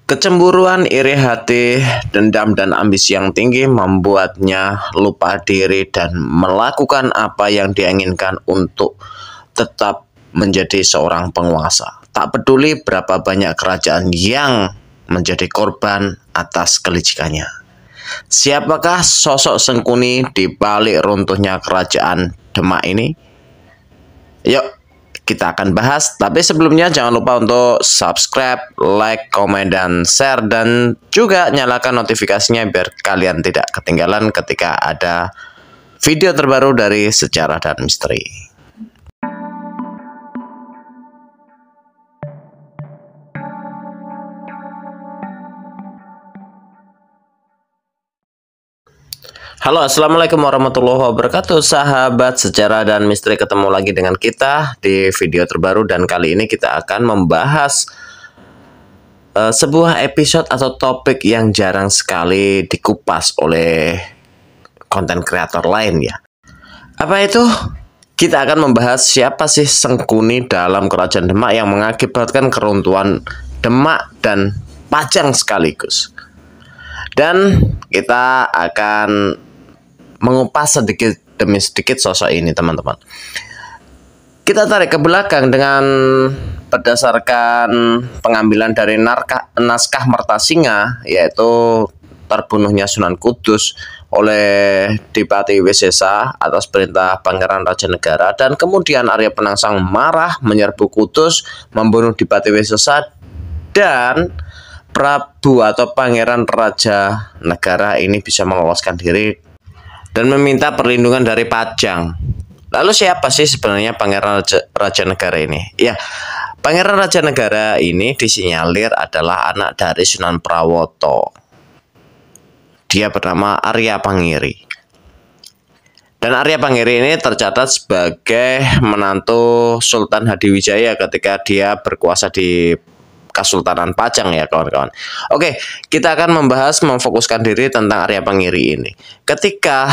Kecemburuan, iri hati, dendam, dan ambisi yang tinggi membuatnya lupa diri dan melakukan apa yang dia inginkan untuk tetap menjadi seorang penguasa. Tak peduli berapa banyak kerajaan yang menjadi korban atas kelicikannya. Siapakah sosok Sengkuni di balik runtuhnya kerajaan Demak ini? Yuk, kita akan bahas, tapi sebelumnya jangan lupa untuk subscribe, like, komen, dan share, dan juga nyalakan notifikasinya biar kalian tidak ketinggalan ketika ada video terbaru dari Sejarah dan Misteri. Halo, assalamualaikum warahmatullahi wabarakatuh, sahabat sejarah dan misteri. Ketemu lagi dengan kita di video terbaru, dan kali ini kita akan membahas sebuah episode atau topik yang jarang sekali dikupas oleh konten kreator lain ya. Apa itu? Kita akan membahas siapa sih Sengkuni dalam kerajaan Demak yang mengakibatkan keruntuhan Demak dan Pajang sekaligus. Dan kita akan mengupas sedikit demi sedikit sosok ini, teman-teman. Kita tarik ke belakang dengan berdasarkan pengambilan dari naskah Mertasinga, yaitu terbunuhnya Sunan Kudus oleh Dipati Wisesa atas perintah Pangeran Rajanegara, dan kemudian Arya Penangsang marah menyerbu Kudus, membunuh Dipati Wisesa, dan Prabu atau Pangeran Rajanegara ini bisa meloloskan diri dan meminta perlindungan dari Pajang. Lalu siapa sih sebenarnya Pangeran Rajanegara ini? Ya, Pangeran Rajanegara ini disinyalir adalah anak dari Sunan Prawoto. Dia bernama Arya Pangiri. Dan Arya Pangiri ini tercatat sebagai menantu Sultan Hadiwijaya ketika dia berkuasa di Kesultanan Pajang ya kawan-kawan. Oke, kita akan memfokuskan diri tentang Arya Pangiri ini. Ketika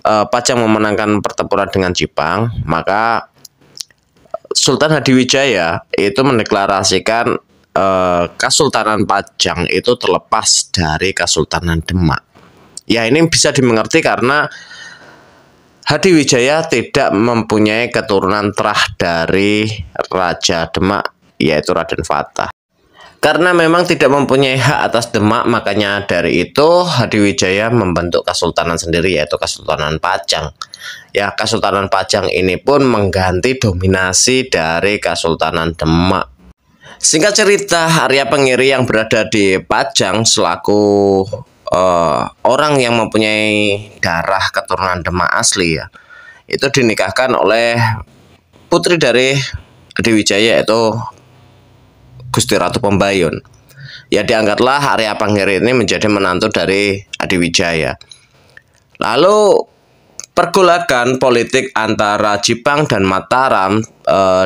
Pajang memenangkan pertempuran dengan Jipang, maka Sultan Hadiwijaya itu mendeklarasikan Kesultanan Pajang itu terlepas dari Kesultanan Demak. Ya, ini bisa dimengerti karena Hadiwijaya tidak mempunyai keturunan terah dari Raja Demak, yaitu Raden Fatah. Karena memang tidak mempunyai hak atas Demak, makanya dari itu Hadiwijaya membentuk kesultanan sendiri, yaitu Kesultanan Pajang. Ya, Kesultanan Pajang ini pun mengganti dominasi dari Kesultanan Demak. Singkat cerita, Arya Pangiri yang berada di Pajang selaku orang yang mempunyai darah keturunan Demak asli ya, itu dinikahkan oleh putri dari Hadiwijaya, yaitu Gusti Ratu Pembayun. Ya, diangkatlah Arya Pangiri ini menjadi menantu dari Hadiwijaya. Lalu pergolakan politik antara Jipang dan Mataram,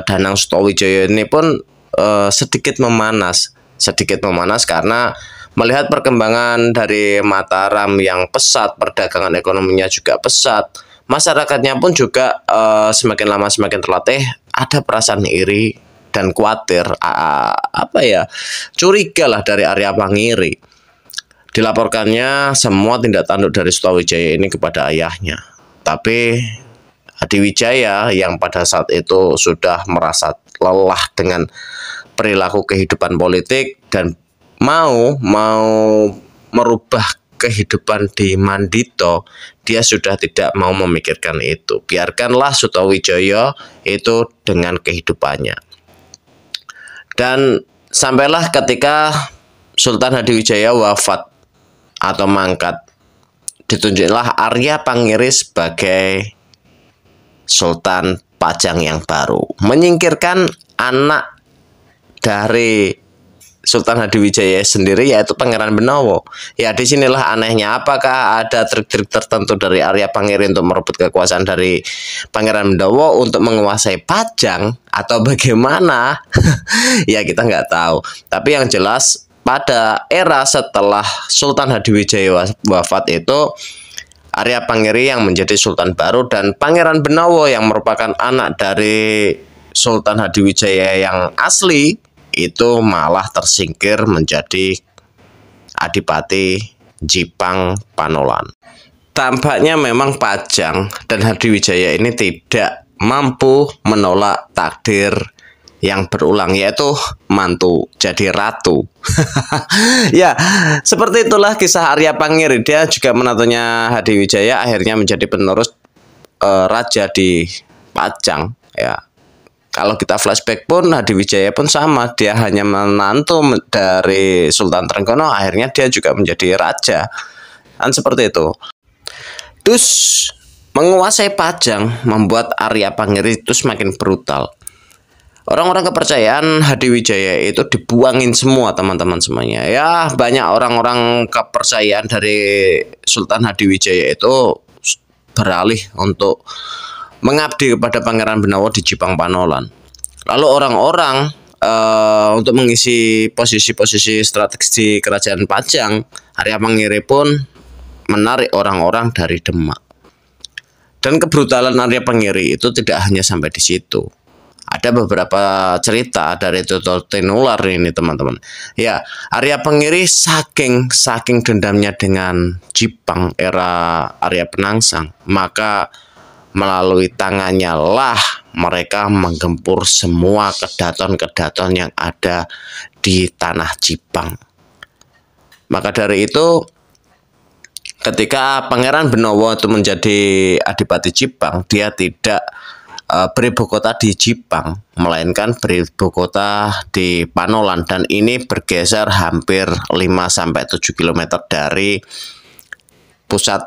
Danang Sutawijaya ini pun sedikit memanas karena melihat perkembangan dari Mataram yang pesat, perdagangan ekonominya juga pesat, masyarakatnya pun juga semakin lama semakin terlatih ada perasaan iri dan khawatir, curiga lah dari Arya Pangiri. Dilaporkannya semua tindak tanduk dari Sutawijaya ini kepada ayahnya. Tapi Hadiwijaya yang pada saat itu sudah merasa lelah dengan perilaku kehidupan politik dan mau merubah kehidupan di Mandito, dia sudah tidak mau memikirkan itu. Biarkanlah Sutawijaya itu dengan kehidupannya. Dan sampailah ketika Sultan Hadiwijaya wafat atau mangkat, ditunjuklah Arya Pangiri sebagai Sultan Pajang yang baru, menyingkirkan anak dari Sultan Hadiwijaya sendiri, yaitu Pangeran Benowo. Ya, disinilah anehnya, apakah ada trik-trik tertentu dari Arya Pangiri untuk merebut kekuasaan dari Pangeran Benowo untuk menguasai Pajang atau bagaimana? Ya, kita nggak tahu. Tapi yang jelas pada era setelah Sultan Hadiwijaya wafat itu Arya Pangiri yang menjadi Sultan baru, dan Pangeran Benowo yang merupakan anak dari Sultan Hadiwijaya yang asli itu malah tersingkir menjadi Adipati Jipang Panolan. Tampaknya memang Pajang dan Hadiwijaya ini tidak mampu menolak takdir yang berulang, yaitu mantu jadi ratu. Ya, seperti itulah kisah Arya Pangerie. Dia juga menantunya Hadiwijaya akhirnya menjadi penerus raja di Pajang. Ya, kalau kita flashback pun Hadiwijaya pun sama, dia hanya menantu dari Sultan Trenggono, akhirnya dia juga menjadi raja. Kan seperti itu. Terus menguasai Pajang membuat Arya Pangerie itu semakin brutal. Orang-orang kepercayaan Hadiwijaya itu dibuangin semua, teman-teman semuanya. Ya, banyak orang-orang kepercayaan dari Sultan Hadiwijaya itu beralih untuk mengabdi kepada Pangeran Benawa di Jipang Panolan. Lalu orang-orang untuk mengisi posisi-posisi strategis di kerajaan Pajang, Arya Pangerie pun menarik orang-orang dari Demak. Dan kebrutalan Arya Pangerie itu tidak hanya sampai di situ. Ada beberapa cerita dari Tutul Tinular ini, teman-teman. Ya, Arya Pangerie saking dendamnya dengan Jipang era Arya Penangsang, maka melalui tangannya lah mereka menggempur semua kedaton-kedaton yang ada di tanah Jipang. Maka dari itu, ketika Pangeran Benawa itu menjadi Adipati Jipang, dia tidak beribu kota di Jipang, melainkan beribu kota di Panolan, dan ini bergeser hampir 5-7 km dari pusat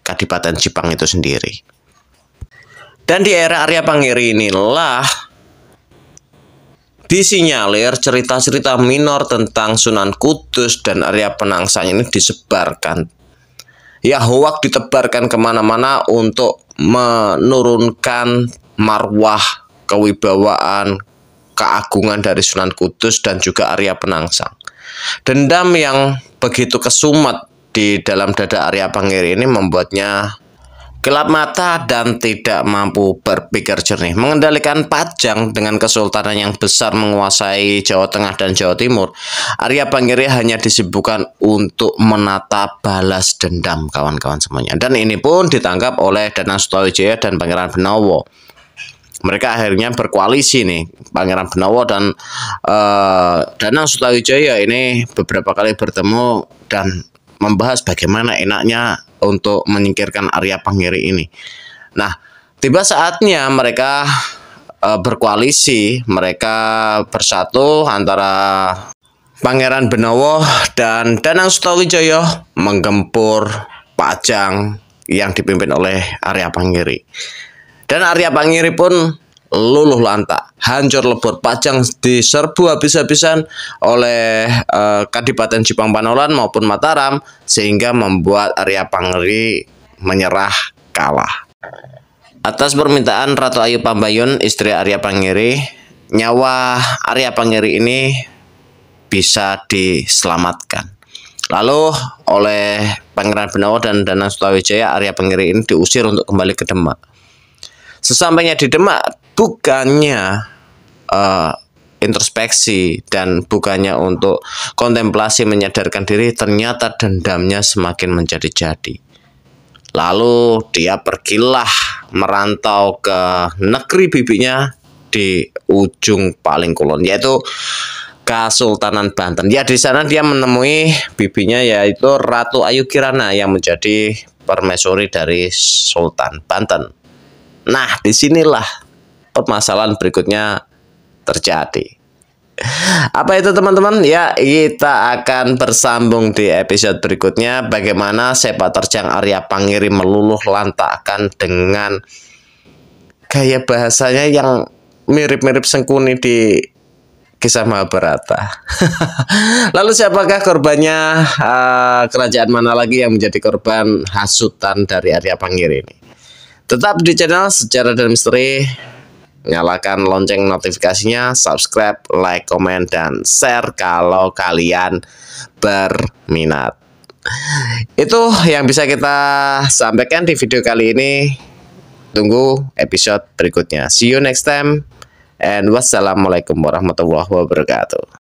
Kadipaten Jipang itu sendiri. Dan di era Arya Pangerie inilah disinyalir cerita-cerita minor tentang Sunan Kudus dan Arya Penangsang ini disebarkan. Ya, hoak ditebarkan kemana-mana untuk menurunkan marwah, kewibawaan, keagungan dari Sunan Kudus dan juga Arya Penangsang. Dendam yang begitu kesumat di dalam dada Arya Pangerie ini membuatnya gelap mata dan tidak mampu berpikir jernih. Mengendalikan Pajang dengan kesultanan yang besar menguasai Jawa Tengah dan Jawa Timur, Arya Pangerie hanya disibukkan untuk menata balas dendam, kawan-kawan semuanya. Dan ini pun ditangkap oleh Danang Sutawijaya dan Pangeran Benawa. Mereka akhirnya berkoalisi nih, Pangeran Benawa dan Danang Sutawijaya ini beberapa kali bertemu dan membahas bagaimana enaknya untuk menyingkirkan Arya Pangerie ini. Nah, tiba saatnya mereka berkoalisi, mereka bersatu antara Pangeran Benawa dan Danang Sutawijaya menggempur Pajang yang dipimpin oleh Arya Pangerie. Dan Arya Pangerie pun luluh lantak, hancur lebur. Pajang diserbu habis-habisan oleh Kadipaten Jipang Panolan maupun Mataram, sehingga membuat Arya Pangerie menyerah kalah. Atas permintaan Ratu Ayu Pambayun, istri Arya Pangerie, nyawa Arya Pangerie ini bisa diselamatkan. Lalu oleh Pangeran Benawa dan Danang Sutawijaya, Arya Pangerie ini diusir untuk kembali ke Demak. Sesampainya di Demak, bukannya introspeksi dan bukannya untuk kontemplasi menyadarkan diri, ternyata dendamnya semakin menjadi-jadi. Lalu dia pergilah merantau ke negeri bibinya di ujung paling kulon, yaitu Kesultanan Banten. Ya, di sana dia menemui bibinya, yaitu Ratu Ayu Kirana yang menjadi permaisuri dari Sultan Banten. Nah, disinilah permasalahan berikutnya terjadi. Apa itu, teman-teman? Ya, kita akan bersambung di episode berikutnya. Bagaimana sepak terjang Arya Pangerie meluluh lantakkan dengan gaya bahasanya yang mirip-mirip Sengkuni di kisah Mahabharata. Lalu siapakah korbannya? Kerajaan mana lagi yang menjadi korban hasutan dari Arya Pangerie ini? Tetap di channel Sejarah dan Misteri, nyalakan lonceng notifikasinya, subscribe, like, komen, dan share kalau kalian berminat. Itu yang bisa kita sampaikan di video kali ini. Tunggu episode berikutnya. See you next time, and wassalamualaikum warahmatullahi wabarakatuh.